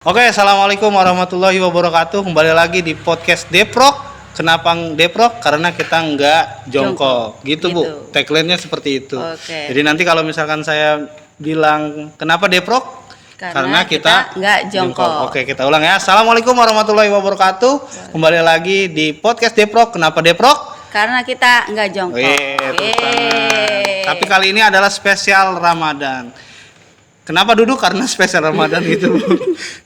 Oke, assalamualaikum warahmatullahi wabarakatuh. Kembali lagi di podcast Deprok. Kenapa Deprok? Karena kita nggak jongkok. Gitu, Bu. Tagline-nya seperti itu. Oke. Jadi nanti kalau misalkan saya bilang kenapa Deprok? Karena kita nggak jongkok. Oke, kita ulang ya. Assalamualaikum warahmatullahi wabarakatuh. Kembali lagi di podcast Deprok. Kenapa Deprok? Karena kita nggak jongkok. Tapi kali ini adalah spesial Ramadan. Kenapa duduk? Karena spesial Ramadan gitu.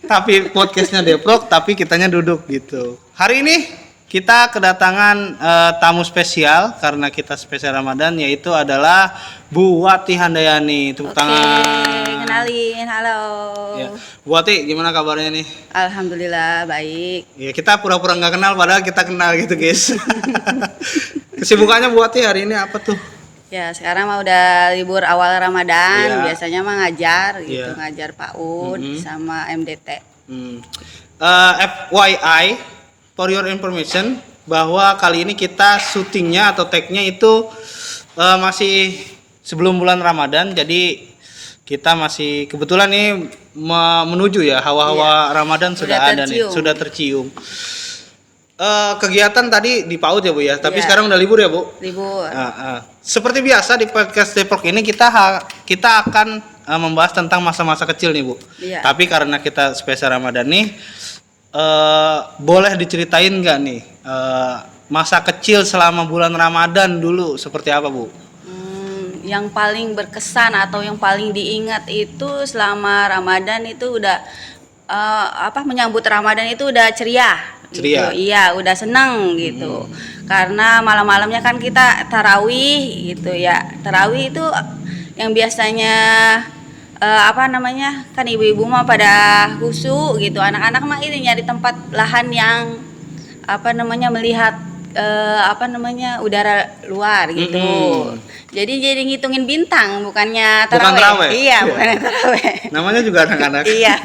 Tapi podcastnya Deprok, tapi kitanya duduk gitu. Hari ini kita kedatangan tamu spesial karena kita spesial Ramadan, yaitu adalah Bu Wati Handayani. Tepuk tangan. Kenalin, halo. Ya. Bu Wati, gimana kabarnya nih? Alhamdulillah baik. Ya, kita pura-pura nggak kenal padahal kita kenal gitu, guys. Kesibukannya Bu Wati hari ini apa tuh? Ya sekarang mah udah libur awal Ramadan, Iya. biasanya mah ngajar gitu, Iya. ngajar PAUD sama MDT. FYI, for your information, bahwa kali ini kita syutingnya atau tag-nya itu masih sebelum bulan Ramadan, jadi kita masih kebetulan nih menuju ya hawa-hawa Ramadan sudah ada nih, sudah tercium. Kegiatan tadi di PAUD ya Bu ya, tapi Iya. sekarang udah libur ya Bu? Libur. Seperti biasa di podcast Deprok ini kita akan membahas tentang masa-masa kecil nih Bu. Iya. Tapi karena kita spesial Ramadan nih, boleh diceritain nggak nih masa kecil selama bulan Ramadan dulu seperti apa Bu? Yang paling berkesan atau yang paling diingat itu selama Ramadan itu udah menyambut Ramadan itu udah ceria. Ceria. Gitu. Iya, udah seneng gitu. Karena malam-malamnya kan kita tarawih gitu ya. Tarawih itu yang biasanya kan ibu-ibu mah pada khusyuk gitu. Anak-anak mah ini nyari tempat lahan yang melihat udara luar gitu. Jadi ngitungin bintang bukannya tarawih. Bukan tarawih. Iya, bukannya tarawih. Namanya juga anak-anak. Iya.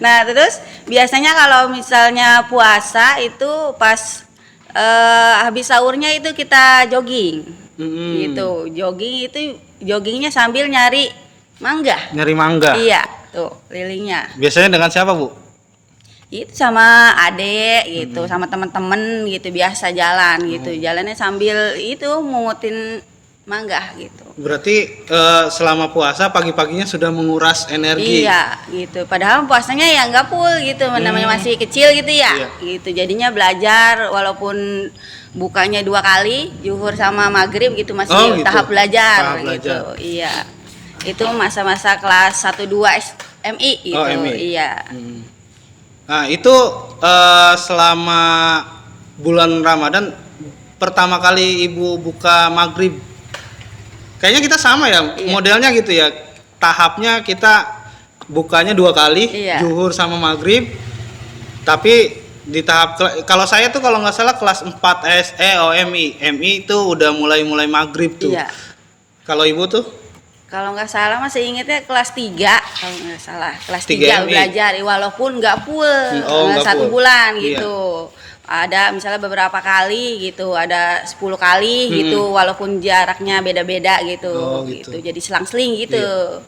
Nah, terus biasanya kalau misalnya puasa itu pas habis sahurnya itu kita jogging. Gitu. Joggingnya sambil nyari mangga. Nyari mangga. Iya, tuh lilingnya. Biasanya dengan siapa Bu? Itu sama adek gitu, sama teman-teman gitu, biasa jalan gitu. Jalannya sambil itu mungutin mangga gitu. Berarti selama puasa pagi-paginya sudah menguras energi. Iya gitu. Padahal puasanya ya nggak full gitu, namanya masih kecil gitu ya. Iya. Gitu. Jadinya belajar walaupun bukanya 2 kali, zuhur sama maghrib gitu masih gitu. tahap belajar Tahap gitu. belajar. Iya. Itu masa-masa kelas 1 2 MI gitu. MI. Iya. Nah itu selama bulan Ramadan pertama kali Ibu buka maghrib, kayaknya kita sama ya. Iya. Modelnya gitu ya, tahapnya kita bukanya 2 kali, Iya. zuhur sama maghrib. Tapi di tahap kalau saya tuh kalau nggak salah kelas 4 MI itu udah mulai maghrib tuh. Iya. Kalau Ibu tuh? Kalau nggak salah masih ingetnya kelas 3, kalau nggak salah kelas 3 3 MI. belajar walaupun nggak full nggak 1 full. bulan Iya. gitu. Ada misalnya beberapa kali gitu, ada 10 kali gitu walaupun jaraknya beda-beda gitu. Oh, gitu. Jadi selang-seling gitu.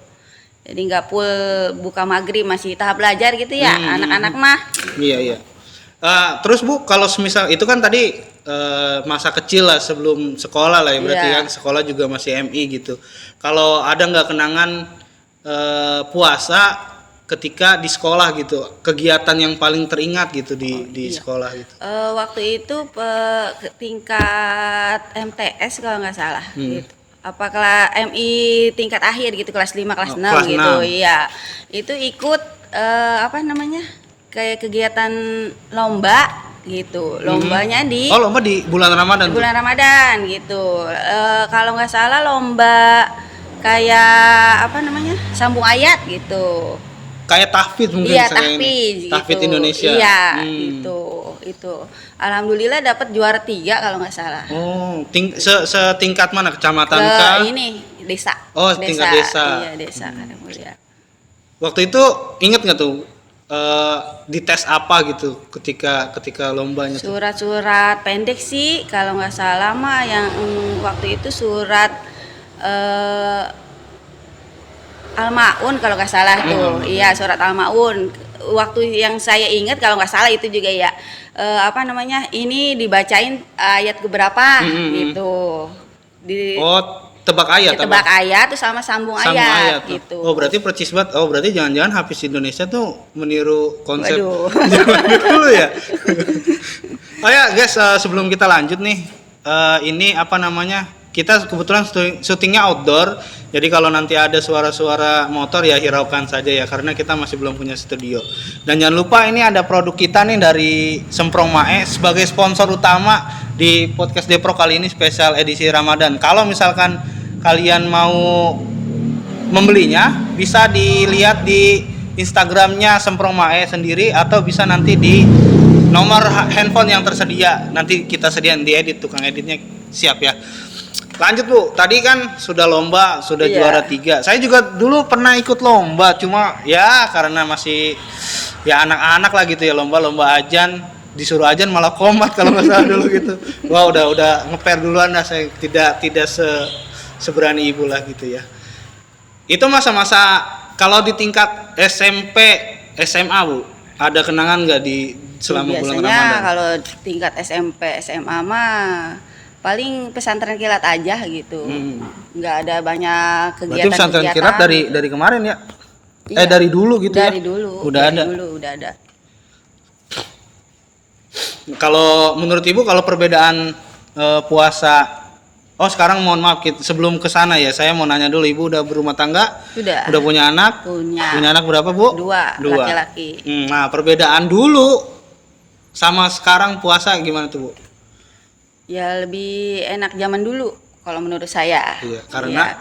Jadi nggak full buka maghrib, masih tahap belajar gitu ya anak-anak mah. Iya. Terus Bu, kalau semisal itu kan tadi masa kecil lah sebelum sekolah lah ya, berarti Iya. kan sekolah juga masih MI gitu. Kalau ada nggak kenangan puasa ketika di sekolah gitu, kegiatan yang paling teringat gitu di sekolah gitu? Waktu itu tingkat MTS kalau nggak salah gitu. Apakah MI tingkat akhir gitu, kelas 5 kelas 6 kelas gitu. 6. Iya. Itu ikut kayak kegiatan lomba gitu. Lombanya di Lomba di bulan Ramadan. bulan Ramadan gitu. Kalau nggak salah lomba kayak sambung ayat gitu. Kayak tahfidz mungkin. Iya, saya ini. tahfidz gitu. Tahfidz Indonesia. Iya, itu. Alhamdulillah dapat juara 3 kalau nggak salah. Oh, setingkat mana, kecamatan kah? Ini desa. Oh, tingkat desa. Iya, desa. Alhamdulillah. Waktu itu inget nggak tuh dites apa gitu ketika lombanya tuh? Surat-surat pendek sih kalau nggak salah mah yang waktu itu surat Al-Maun kalau nggak salah tuh. Iya, surat Al-Maun. waktu yang saya ingat kalau nggak salah itu juga ya apa namanya, ini dibacain ayat keberapa gitu. Tebak ayat Tebak apa? ayat tuh sama sambung Sambung ayat tuh. gitu. Oh berarti percis banget. Oh berarti jangan-jangan Hafiz Indonesia tuh meniru konsep Waduh. zaman dulu ya. Oh ya guys, sebelum kita lanjut nih, ini apa namanya? Kita kebetulan syutingnya outdoor. Jadi kalau nanti ada suara-suara motor ya hiraukan saja ya, karena kita masih belum punya studio. Dan jangan lupa ini ada produk kita nih dari Semprong Mae sebagai sponsor utama di podcast Depro kali ini, spesial edisi Ramadan. Kalau misalkan kalian mau membelinya, bisa dilihat di Instagramnya Semprong Mae sendiri, atau bisa nanti di nomor handphone yang tersedia. Nanti kita sediain di edit, tukang editnya siap ya. Lanjut Bu, tadi kan sudah lomba, sudah juara 3. Saya juga dulu pernah ikut lomba, cuma ya karena masih ya anak-anak lah gitu ya, lomba ajan, disuruh ajan malah komat kalau nggak salah dulu gitu. Wah udah ngeper duluan lah, saya tidak seberani ibu lah gitu ya. Itu masa-masa kalau di tingkat SMP, SMA Bu, ada kenangan nggak di selama bulan Ramadan? Biasanya kalau tingkat SMP, SMA mah paling pesantren kilat aja gitu. Nggak ada banyak kegiatan. Berarti pesantren kilat dari kemarin ya? Iya, dari dulu gitu ya? Dari dulu. Udah ada. Kalau menurut Ibu, kalau perbedaan puasa, sekarang mohon maaf, sebelum ke sana ya, saya mau nanya dulu, Ibu udah berumah tangga? Sudah. Udah punya anak? Punya anak berapa Bu? Dua. Laki-laki. Nah perbedaan dulu sama sekarang puasa gimana tuh Bu? Ya lebih enak zaman dulu kalau menurut saya. Iya, karena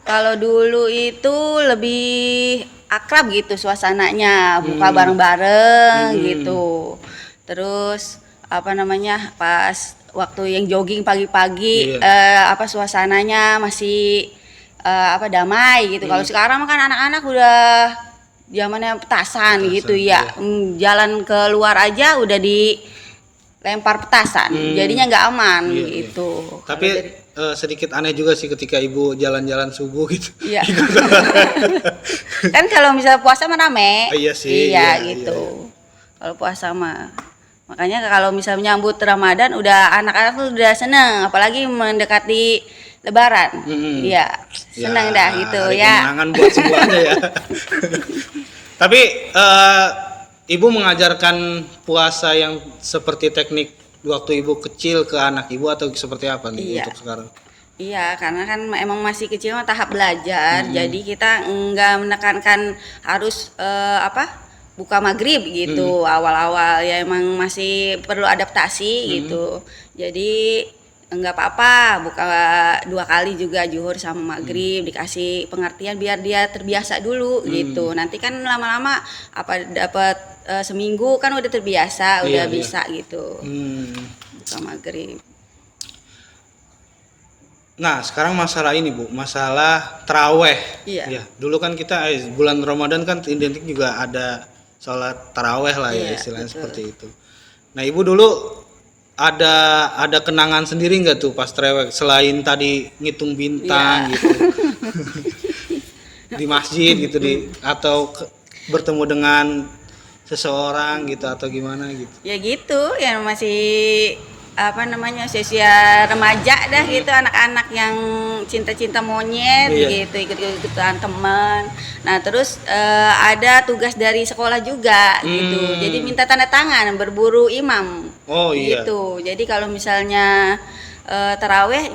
kalau dulu itu lebih akrab gitu suasananya, buka bareng-bareng gitu. Terus pas waktu yang jogging pagi-pagi suasananya masih damai gitu. Kalau sekarang kan anak-anak udah zamannya petasan gitu ya. Jalan keluar aja udah dilempar petasan. Jadinya nggak aman gitu. Tapi sedikit aneh juga sih ketika Ibu jalan-jalan subuh gitu. Iya. Kan kalau misalnya puasa mah rame. Iya sih. Iya gitu. Kalau puasa mah. Makanya kalau misalnya menyambut Ramadan anak-anak tuh udah seneng, apalagi mendekati Lebaran. Iya, seneng dah gitu ya. Kemenangan buat semuanya ya. Tapi Ibu mengajarkan puasa yang seperti teknik waktu Ibu kecil ke anak Ibu atau seperti apa nih untuk sekarang? Iya, karena kan emang masih kecil mah tahap belajar, jadi kita enggak menekankan harus buka maghrib gitu. Awal-awal ya emang masih perlu adaptasi gitu. Jadi enggak apa-apa buka 2 kali juga zuhur sama maghrib, dikasih pengertian biar dia terbiasa dulu gitu. Nanti kan lama-lama dapat seminggu kan udah terbiasa, udah bisa gitu. Buka maghrib. Nah sekarang masalah ini Bu, masalah taraweh. Iya. Ya, dulu kan kita bulan Ramadan kan identik juga ada sholat taraweh lah ya, istilahnya seperti itu. Nah Ibu dulu ada kenangan sendiri nggak tuh pas taraweh, selain tadi ngitung bintang gitu di masjid gitu atau bertemu dengan seseorang gitu atau gimana gitu? Ya gitu, yang masih usia remaja dah gitu, anak-anak yang cinta-cinta monyet gitu, ikut-ikutan teman. Nah terus ada tugas dari sekolah juga gitu, jadi minta tanda tangan berburu imam. Gitu. Jadi kalau misalnya taraweh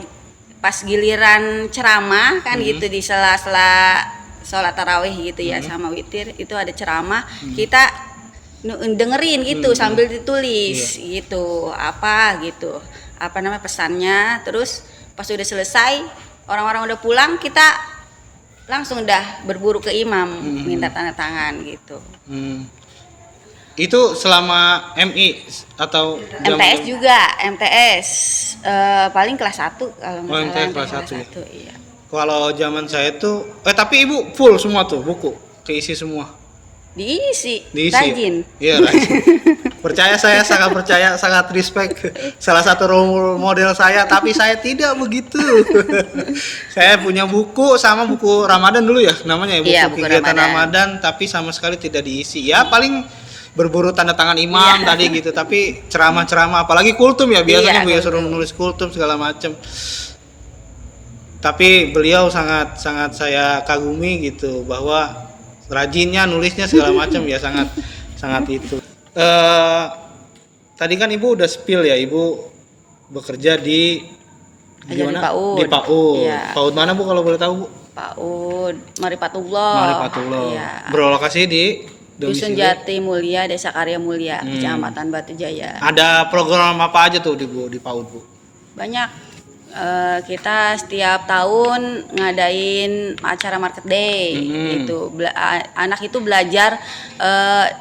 pas giliran ceramah kan gitu, di sela-sela sholat taraweh gitu ya sama witir itu ada ceramah, kita dengerin gitu sambil ditulis gitu pesannya. Terus pas udah selesai, orang-orang udah pulang, kita langsung udah berburu ke imam minta tanda tangan gitu. Itu selama MI atau MTS juga, paling kelas 1 kalau MTS kelas 1 ya. Iya. Kalau zaman saya tuh tapi Ibu full semua tuh buku keisi semua. Diisi. Rajin. Iya, rajin. Percaya, saya sangat percaya, sangat respect. Salah satu role model saya, tapi saya tidak begitu. Saya punya buku sama buku Ramadan dulu ya, namanya ya, buku, Iya, buku kegiatan Ramadan. Ramadan, tapi sama sekali tidak diisi. Ya paling berburu tanda tangan imam tadi gitu, tapi ceramah-ceramah, apalagi kultum ya biasanya Iya, Bu ya suruh kultum. menulis kultum segala macam. Tapi beliau sangat saya kagumi gitu, bahwa rajinnya nulisnya segala macam ya, sangat itu. Tadi kan Ibu udah spill ya, Ibu bekerja di Kerja di gimana? PAUD. Di PAUD. Iya. PAUD mana Bu kalau boleh tahu Bu? PAUD Maripatullah. Maripatullah. Iya. Berlokasi di Dusun domisili. Jati Mulia, Desa Karya Mulia, Kecamatan Batu Jaya. Ada program apa aja tuh di Bu di PAUD Bu? Banyak. Kita setiap tahun ngadain acara market day gitu. Anak itu belajar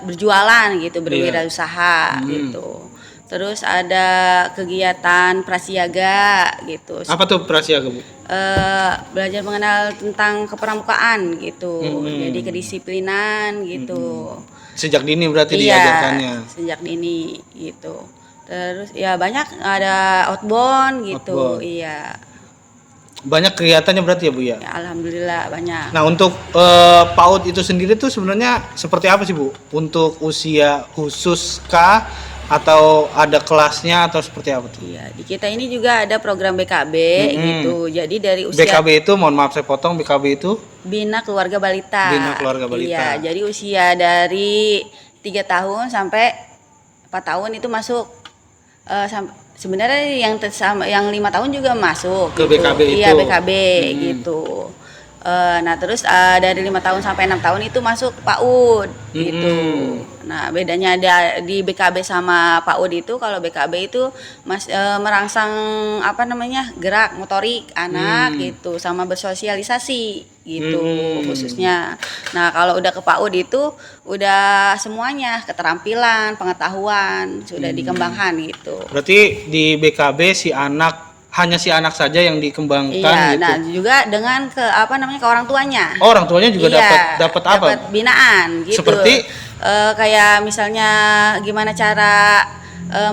berjualan gitu, berwirausaha gitu. Terus ada kegiatan prasiaga gitu. Apa tuh prasiaga Bu? Belajar mengenal tentang kepramukaan gitu. Jadi kedisiplinan gitu. Sejak dini berarti Iya, diajarkannya. sejak dini gitu. Terus ya banyak ada outbound gitu. Outbound. Iya. Banyak kegiatannya berarti ya Bu ya? Ya, alhamdulillah banyak. Nah untuk PAUD itu sendiri tuh sebenarnya seperti apa sih Bu? Untuk usia khusus kah? Atau ada kelasnya atau seperti apa tuh? Iya, di kita ini juga ada program BKB gitu. Jadi dari usia BKB itu, mohon maaf saya potong, BKB itu Bina Keluarga Balita. Bina Keluarga Balita. Iya, jadi usia dari 3 tahun sampai 4 tahun itu masuk. Sebenarnya yang 5 tahun juga masuk Ke gitu. BKB Iya, itu. BKB gitu. Nah terus dari 5 tahun sampai 6 tahun itu masuk PAUD gitu. Nah bedanya ada di BKB sama PAUD itu, kalau BKB itu merangsang apa namanya, gerak motorik anak gitu, sama bersosialisasi gitu khususnya. Nah kalau udah ke PAUD itu udah semuanya, keterampilan, pengetahuan sudah dikembangkan gitu. berarti di BKB hanya si anak saja yang dikembangkan Iya, gitu. nah juga dengan ke orang tuanya. Oh, orang tuanya juga Iya, dapat apa? dapat binaan gitu. Seperti? Kayak misalnya gimana cara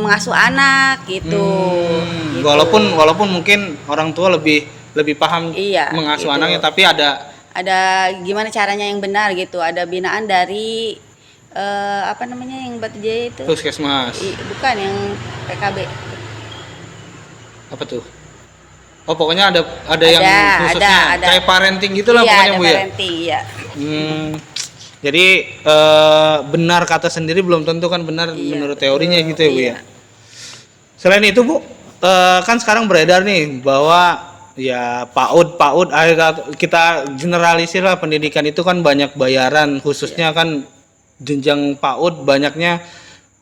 mengasuh anak gitu. Gitu. Walaupun mungkin orang tua lebih paham Iya, mengasuh gitu. anaknya, tapi Ada gimana caranya yang benar gitu. Ada binaan dari apa namanya yang Batu Jaya itu? puskesmas. Bukan yang PKB. Apa tuh? Oh, pokoknya ada yang khususnya ada. kayak parenting gitu lah Iya, pokoknya ada Bu ya. parenting, iya. Jadi benar kata sendiri belum tentu kan benar Iya, menurut betul. teorinya gitu ya Bu Iya. ya. Selain itu Bu, kan sekarang beredar nih bahwa ya PAUD kita generalisir lah, pendidikan itu kan banyak bayaran, khususnya kan jenjang PAUD banyaknya.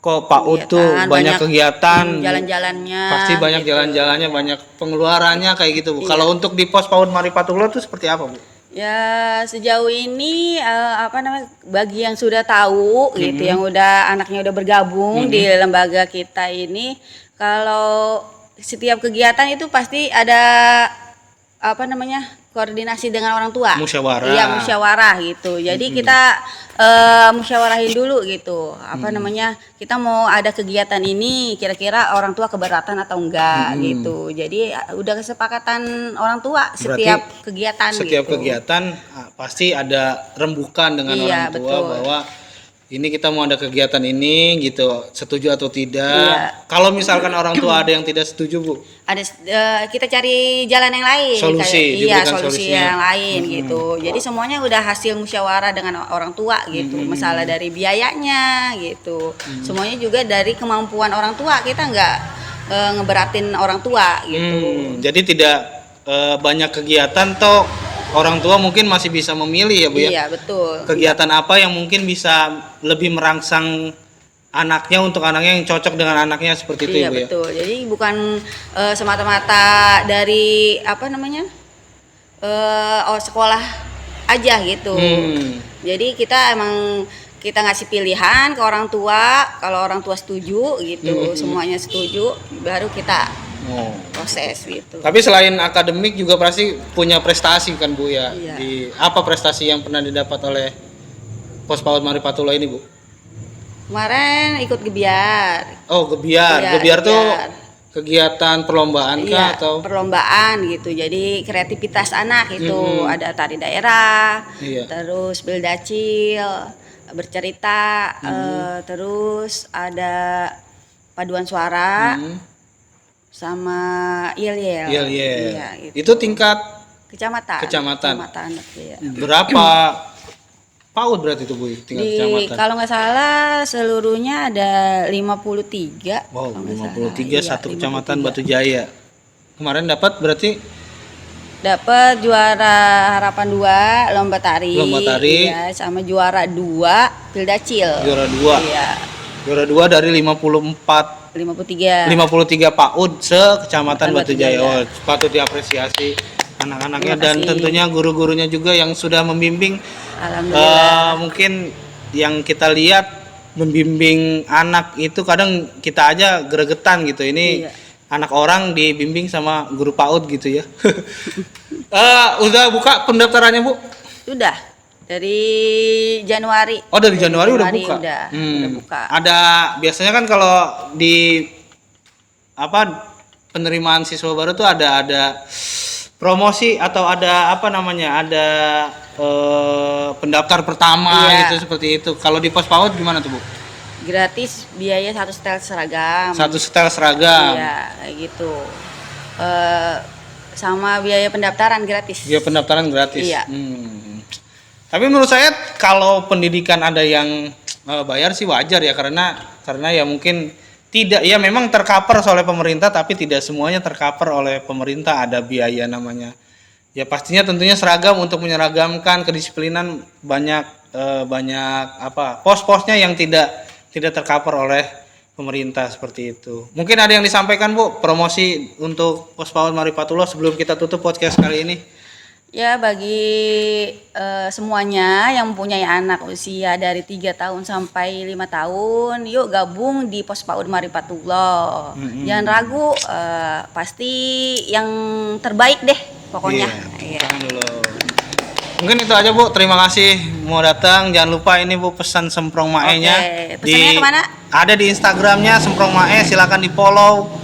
Kok PAUD tuh Kegiatan, banyak kegiatan, jalan-jalannya. pasti banyak gitu. jalan-jalannya, banyak pengeluarannya kayak gitu Bu. Iya. Kalau untuk di pos PAUD Maripatullah tuh seperti apa Bu? Ya sejauh ini bagi yang sudah tahu gitu, yang udah anaknya udah bergabung di lembaga kita ini, kalau setiap kegiatan itu pasti ada koordinasi dengan orang tua. Musyawarah. Iya, musyawarah gitu. Jadi kita musyawarahin dulu gitu. Kita mau ada kegiatan ini, kira-kira orang tua keberatan atau enggak gitu. Jadi udah kesepakatan orang tua setiap kegiatan Setiap gitu. kegiatan pasti ada rembukan dengan Iya, orang tua betul. bahwa ini kita mau ada kegiatan ini gitu, setuju atau tidak. Iya. Kalau misalkan orang tua ada yang tidak setuju Bu, Ada kita cari jalan yang lain, Solusi, iya, diberikan solusi solusinya. yang lain gitu. Jadi semuanya udah hasil musyawarah dengan orang tua gitu. Masalah dari biayanya gitu. Semuanya juga dari kemampuan orang tua. Kita nggak ngeberatin orang tua gitu. Jadi tidak banyak kegiatan toh orang tua mungkin masih bisa memilih ya Bu ya. Iya, betul. Kegiatan apa yang mungkin bisa lebih merangsang anaknya, untuk anaknya yang cocok dengan anaknya, seperti itu Iya, ya Bu ya. betul. Jadi bukan semata-mata dari sekolah aja gitu. Jadi kita ngasih pilihan ke orang tua, kalau orang tua setuju gitu, semuanya setuju, baru kita proses gitu. Tapi selain akademik juga pasti punya prestasi kan Bu ya. Iya. Apa prestasi yang pernah didapat oleh Pos PAUD Maripatullah ini Bu? Kemarin ikut gebiar. Oh, gebiar. Gebiar tuh kegiatan perlombaan kah Iya, atau perlombaan gitu. Jadi kreativitas anak itu ada tari daerah, Iya. terus bildacil, bercerita, terus ada paduan suara sama yel-yel. Yel-yel. Iya, gitu. Itu tingkat Kecamatan. Kecamatan. Iya. berapa PAUD berarti itu Bu tingkat kecamatan? Kalau nggak salah seluruhnya ada 53. Wow, kalau nggak 53 salah. satu Iya, kecamatan 53. Batu Jaya. Kemarin dapat berarti Dapat juara harapan 2 lomba tari. Lomba tari. Iya, sama juara 2 Pildacil. juara 2. Iya, Juara 2 dari 54 53. PAUD se-Kecamatan Batu Batu Jaya. Jaya. Oh, patut diapresiasi anak-anaknya Terima dan kasih. tentunya guru-gurunya juga yang sudah membimbing. Alhamdulillah. Mungkin yang kita lihat membimbing anak itu kadang kita aja gregetan gitu. Ini Iya. anak orang dibimbing sama guru PAUD gitu ya. Udah buka pendaftarannya Bu? Sudah dari Januari. Oh dari Januari udah buka. Udah buka. Ada biasanya kan kalau di penerimaan siswa baru tuh ada promosi atau ada ada pendaftar pertama Iya. gitu seperti itu. Kalau di pos PAUD gimana tuh Bu? Gratis biaya 1 setel seragam. Satu setel seragam. Iya, kayak gitu. Sama biaya pendaftaran gratis. Dia pendaftaran gratis. Iya. Tapi menurut saya kalau pendidikan ada yang bayar sih wajar ya karena ya mungkin tidak ya memang tercover oleh pemerintah tapi tidak semuanya tercover oleh pemerintah, ada biaya namanya. Ya pastinya tentunya seragam untuk menyeragamkan kedisiplinan banyak pos-posnya yang tidak tercover oleh pemerintah seperti itu. Mungkin ada yang disampaikan Bu promosi untuk Pos PAUD Maripatullah sebelum kita tutup podcast kali ini. Ya bagi semuanya yang mempunyai anak usia dari 3 tahun sampai 5 tahun, yuk gabung di Pos PAUD Maripatullah. Jangan ragu, pasti yang terbaik deh pokoknya. Iya. Tahan dulu. Mungkin itu aja Bu, terima kasih mau datang. Jangan lupa ini Bu pesan semprong maenya. Oke, pesannya kemana? Ada di Instagramnya semprong mae, silakan di follow.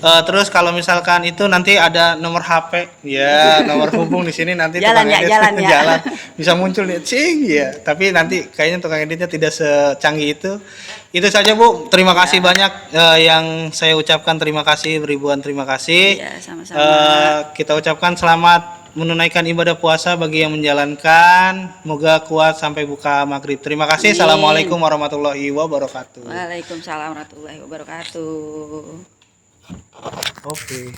Terus kalau misalkan itu nanti ada nomor HP, ya nomor hubung di sini nanti Jalan tukang ya, edit jalan ya. jalan. Bisa muncul nih, cing ya. Tapi nanti kayaknya tukang editnya tidak secanggih itu. Itu saja Bu, terima kasih banyak yang saya ucapkan, terima kasih ribuan terima kasih. Iya, sama-sama. Kita ucapkan selamat menunaikan ibadah puasa bagi yang menjalankan. Semoga kuat sampai buka maghrib. Terima kasih. Amin. Assalamualaikum warahmatullahi wabarakatuh. Waalaikumsalam warahmatullahi wabarakatuh. Oke.